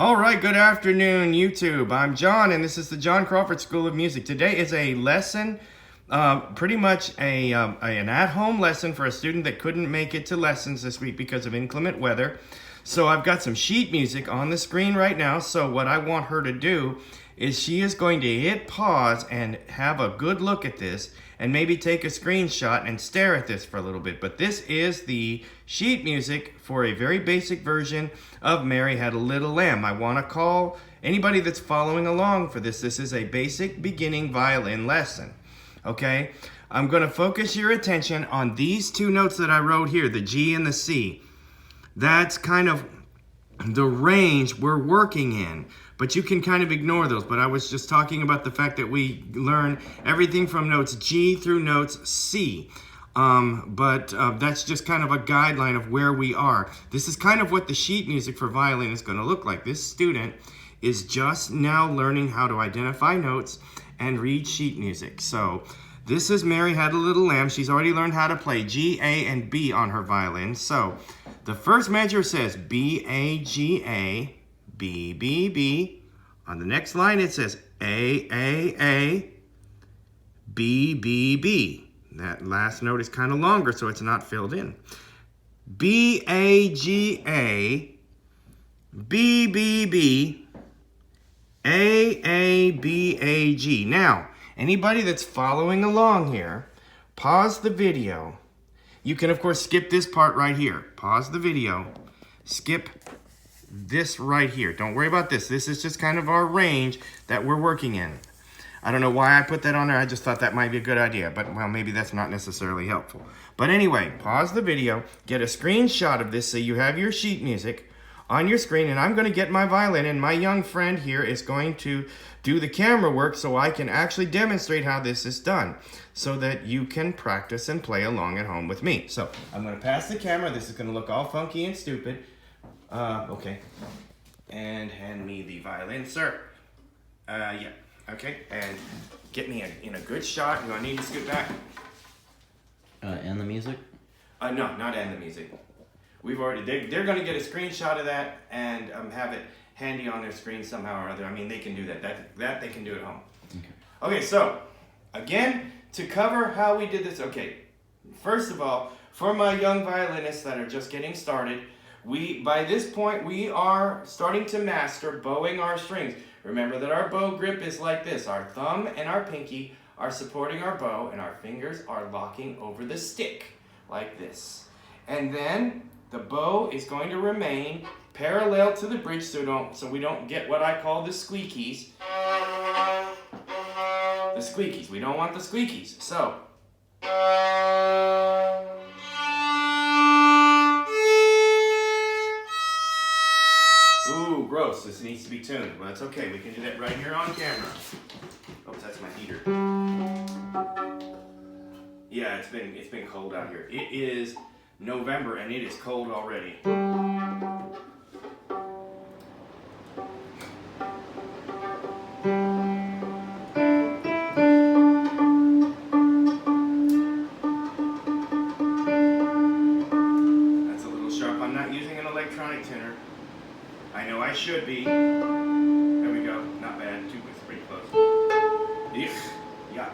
All right, good afternoon, YouTube. I'm John, and this is the John Crawford School of Music. Today is a lesson, pretty much an at-home lesson for a student that couldn't make it to lessons this week because of inclement weather. So I've got some sheet music on the screen right now. So what I want her to do is she is going to hit pause and have a good look at this and maybe take a screenshot and stare at this for a little bit. But this is the sheet music for a very basic version of Mary Had a Little Lamb. I want to call anybody that's following along for this. This is a basic beginning violin lesson. Okay? I'm going to focus your attention on these two notes that I wrote here, the G and the C. That's kind of the range we're working in, but you can kind of ignore those. But I was just talking about the fact that we learn everything from notes G through notes C. That's just kind of a guideline of where we are. This is kind of what the sheet music for violin is going to look like. This student is just now learning how to identify notes and read sheet music. So this is Mary Had a Little Lamb. She's already learned how to play G, A, and B on her violin. So the first measure says B, A, G, A, B, B, B. On the next line it says A, A, A, B, B, B. That last note is kind of longer, so it's not filled in. B, A, G, A, B, B, B, A, B, A, G. Now, anybody that's following along here, pause the video. You can, of course, skip this part right here. Pause the video. Skip this right here. Don't worry about this. This is just kind of our range that we're working in. I don't know why I put that on there. I just thought that might be a good idea. But, well, maybe that's not necessarily helpful. But anyway, pause the video. Get a screenshot of this so you have your sheet music on your screen. And I'm going to get my violin. And my young friend here is going to do the camera work so I can actually demonstrate how this is done, so that you can practice and play along at home with me. So I'm going to pass the camera. This is going to look all funky and stupid. Okay. And hand me the violin, sir. Yeah. Okay. And get me in a good shot. Do I need to scoot back? And the music? No, not end the music. We've already, they're going to get a screenshot of that and have it handy on their screen somehow or other. I mean, they can do that. That they can do at home. Okay, so again, to cover how we did this. Okay, first of all, for my young violinists that are just getting started, by this point we are starting to master bowing our strings. Remember that our bow grip is like this. Our thumb and our pinky are supporting our bow, and our fingers are locking over the stick like this. And then the bow is going to remain parallel to the bridge so we don't get what I call the squeakies. The squeakies. We don't want the squeakies. So. Ooh, gross. This needs to be tuned. Well, that's okay. We can do that right here on camera. Oops, that's my heater. Yeah, it's been cold out here. It is November and it is cold already. That's a little sharp. I'm not using an electronic tuner. I know I should be. There we go. Not bad. It's pretty close. Yuck.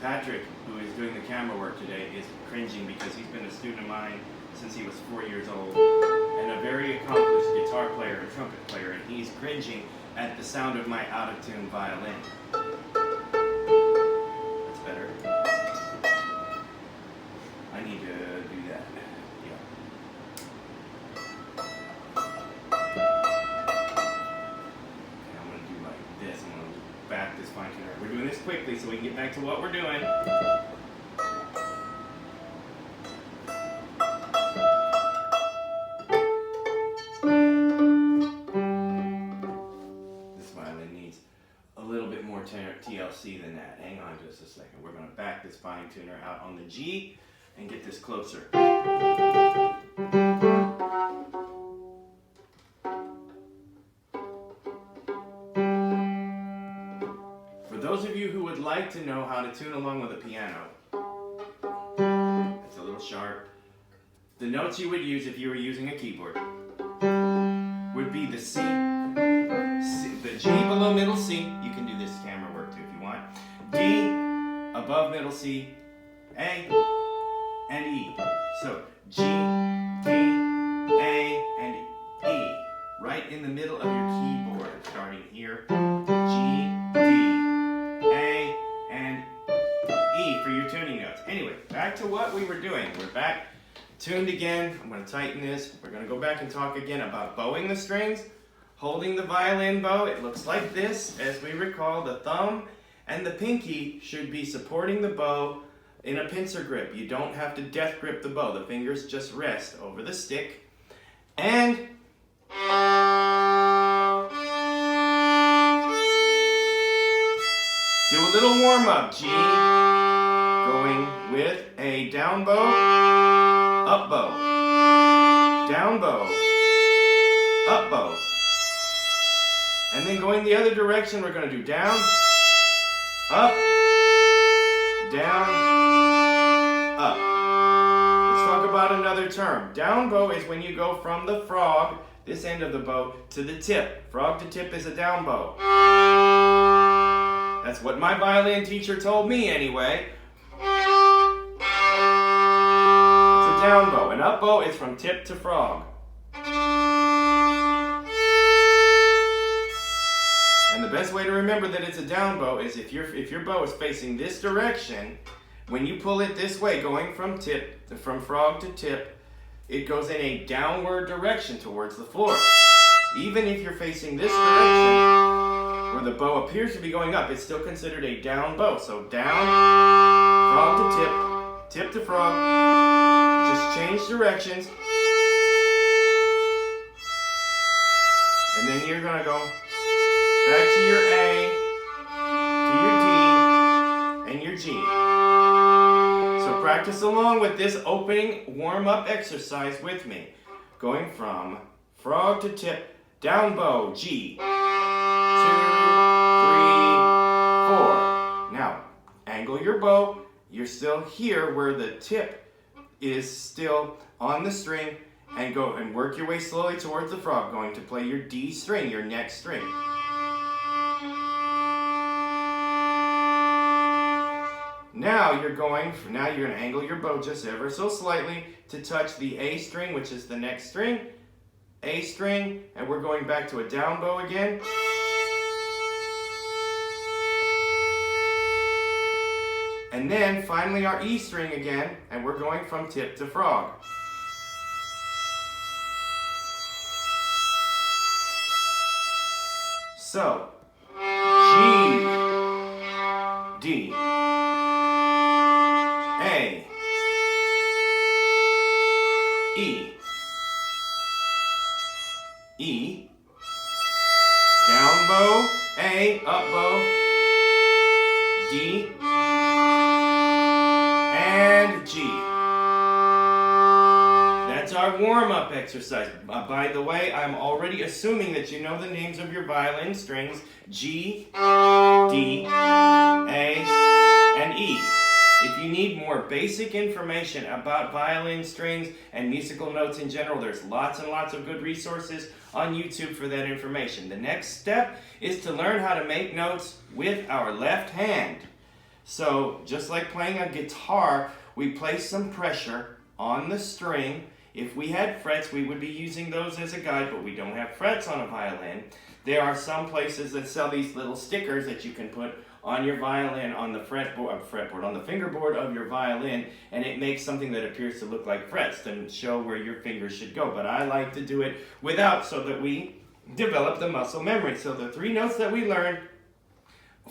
Patrick, who is doing the camera work today, is cringing because he's been a student of mine since he was 4 years old, and a very accomplished guitar player and trumpet player, and he's cringing at the sound of my out-of-tune violin. That's better. I need to do that. Yeah. Okay, I'm going to do like this. I'm going to back this fine tuner. We're doing this quickly so we can get back to what we're doing. TLC than that. Hang on just a second. We're going to back this fine tuner out on the G and get this closer. For those of you who would like to know how to tune along with a piano, it's a little sharp. The notes you would use if you were using a keyboard. would be the C, the G below middle C. You can do this camera work too if you want. D above middle C, A, and E. So G, D, A, and E. Right in the middle of your keyboard, starting here. G, D, A, and E for your tuning notes. Anyway, back to what we were doing. We're back tuned again. I'm going to tighten this. We're going to go back and talk again about bowing the strings. Holding the violin bow, it looks like this. As we recall, the thumb and the pinky should be supporting the bow in a pincer grip. You don't have to death grip the bow. The fingers just rest over the stick. And do a little warm-up. G, going with a down bow, up bow, down bow, up bow. And then going the other direction, we're going to do down, up, down, up. Let's talk about another term. Down bow is when you go from the frog, this end of the bow, to the tip. Frog to tip is a down bow. That's what my violin teacher told me anyway. It's a down bow. An up bow is from tip to frog. And the best way to remember that it's a down bow is if your bow is facing this direction, when you pull it this way, going from frog to tip, it goes in a downward direction towards the floor. Even if you're facing this direction, where the bow appears to be going up, it's still considered a down bow. So down, frog to tip, tip to frog, just change directions. And then you're gonna go back to your A, to your D, and your G. So practice along with this opening warm-up exercise with me. Going from frog to tip, down bow, G. 2, 3, 4. Now, angle your bow. You're still here where the tip is still on the string, and go and work your way slowly towards the frog, going to play your D string, your next string. Now you're going to angle your bow just ever so slightly to touch the A string, which is the next string. A string, and we're going back to a down bow again. And then finally our E string again, and we're going from tip to frog. So, G, D, A, E, E, down bow, A, up bow, D, and G. That's our warm-up exercise. By the way, I'm already assuming that you know the names of your violin strings, G, D, A, and E. If you need more basic information about violin strings and musical notes in general, there's lots and lots of good resources on YouTube for that information. The next step is to learn how to make notes with our left hand. So, just like playing a guitar, we place some pressure on the string. If we had frets, we would be using those as a guide, but we don't have frets on a violin. There are some places that sell these little stickers that you can put on your violin, on the on the fingerboard of your violin, and it makes something that appears to look like frets to show where your fingers should go. But I like to do it without, so that we develop the muscle memory. So the three notes that we learned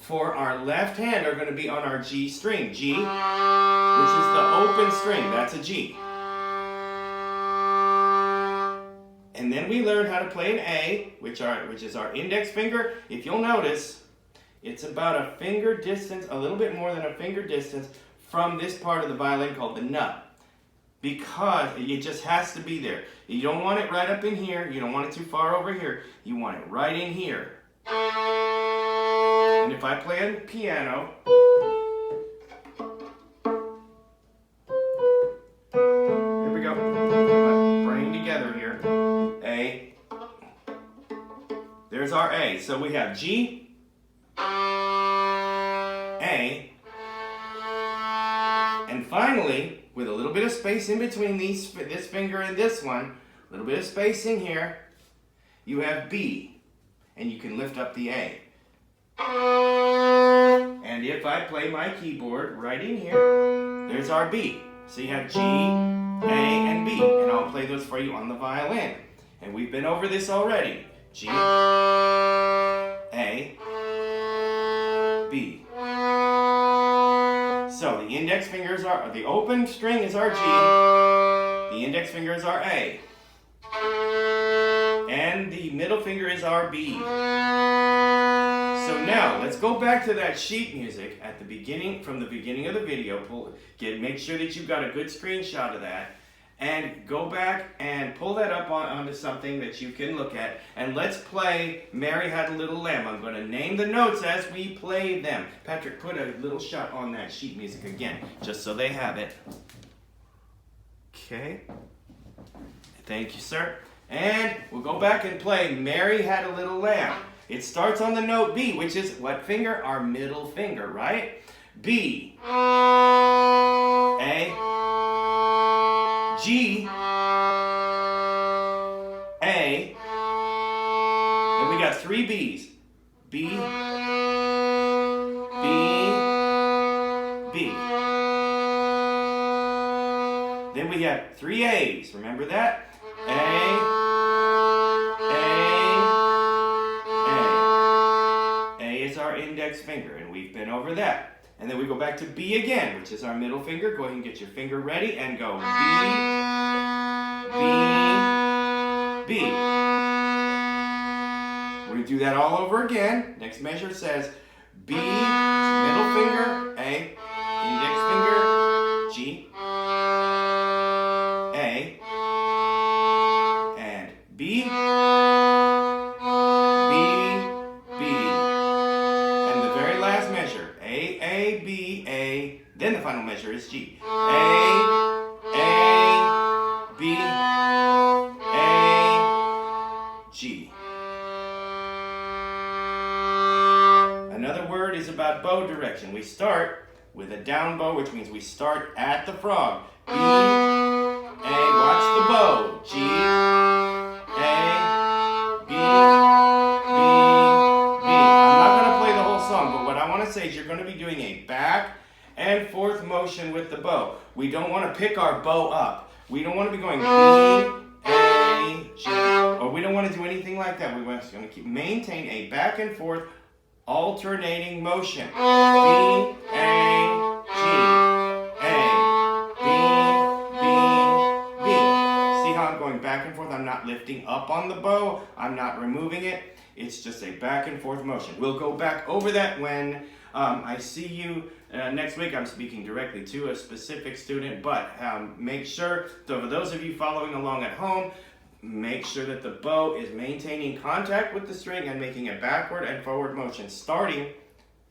for our left hand are going to be on our G string. G, which is the open string, that's a G. And then we learned how to play an A, which is our index finger. If you'll notice, it's about a finger distance, a little bit more than a finger distance from this part of the violin called the nut. Because it just has to be there. You don't want it right up in here. You don't want it too far over here. You want it right in here. And if I play a piano, here we go. Get my brain together here. A, There's our A. So we have G, A, and finally, with a little bit of space in between this finger and this one, a little bit of spacing here, you have B, and you can lift up the A. And if I play my keyboard right in here, there's our B. So you have G, A, and B, and I'll play those for you on the violin. And we've been over this already. G, A, B. So the index fingers are, the open string is our G, the index finger is our A, and the middle finger is our B. So now let's go back to that sheet music at the beginning, from the beginning of the video. Make sure that you've got a good screenshot of that, and go back and pull that up onto something that you can look at, and let's play Mary Had a Little Lamb. I'm going to name the notes as we play them. Patrick, put a little shot on that sheet music again, just so they have it. Okay. Thank you, sir. And we'll go back and play Mary Had a Little Lamb. It starts on the note B, which is what finger? Our middle finger, right? B, A, G, A, and we got 3 B's. B, B, B. Then we have 3 A's, remember that? A, is our index finger, and we've been over that. And then we go back to B again, which is our middle finger. Go ahead and get your finger ready and go B, B, B. We're going to do that all over again. Next measure says B, middle finger, A, index finger, G, A, and B, then the final measure is G. A, B, A, G. Another word is about bow direction. We start with a down bow, which means we start at the frog. B, A, watch the bow. G, A, B, B, B. I'm not going to play the whole song, but what I want to say is you're going to be doing a back and forth motion with the bow. We don't want to pick our bow up. We don't want to be going B, A, G, or we don't want to do anything like that. We're just going to maintain a back and forth alternating motion. B, A, G, A, B, B, B. See how I'm going back and forth? I'm not lifting up on the bow. I'm not removing it. It's just a back and forth motion. We'll go back over that when I see you next week. I'm speaking directly to a specific student, but make sure, so for those of you following along at home, make sure that the bow is maintaining contact with the string and making a backward and forward motion, starting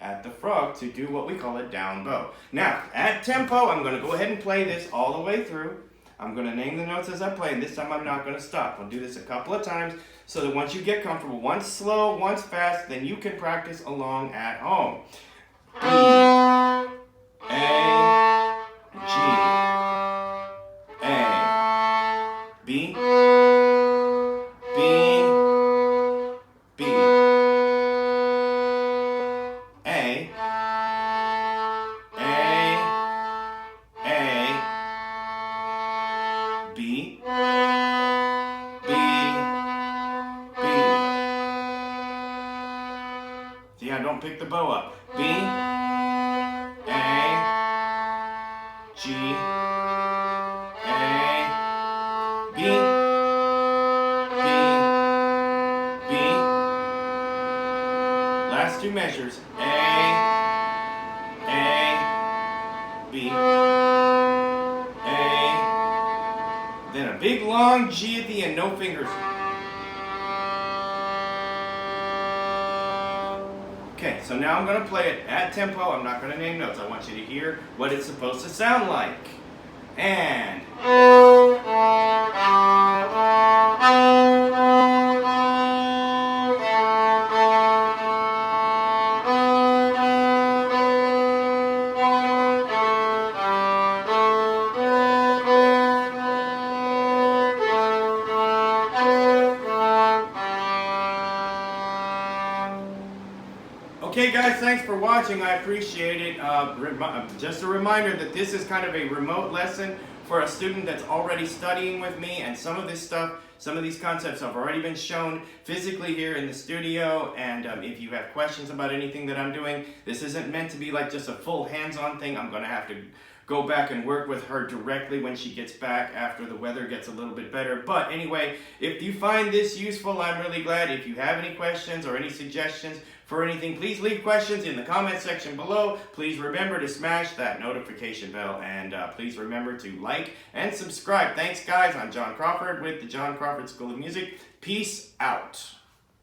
at the frog to do what we call a down bow. Now, at tempo, I'm going to go ahead and play this all the way through. I'm going to name the notes as I play, and this time I'm not going to stop. I'll do this a couple of times so that once you get comfortable, once slow, once fast, then you can practice along at home. B, A, G, A, B, B, B, A, B, B, B. See, I don't pick the bow up. B, A, G, A, B, B, B. Last 2 measures. A, B, A. Then a big long G at the end, no fingers. Okay, so now I'm going to play it at tempo. I'm not going to name notes. I want you to hear what it's supposed to sound like. And... Okay, guys, thanks for watching. I appreciate it. Just a reminder that this is kind of a remote lesson for a student that's already studying with me, and some of this stuff, some of these concepts have already been shown physically here in the studio, and if you have questions about anything that I'm doing, this isn't meant to be like just a full hands-on thing. I'm going to have to go back and work with her directly when she gets back after the weather gets a little bit better. But anyway, if you find this useful, I'm really glad. If you have any questions or any suggestions for anything, please leave questions in the comment section below. Please remember to smash that notification bell, and please remember to like and subscribe. Thanks, guys. I'm John Crawford with the John Crawford School of Music. Peace out.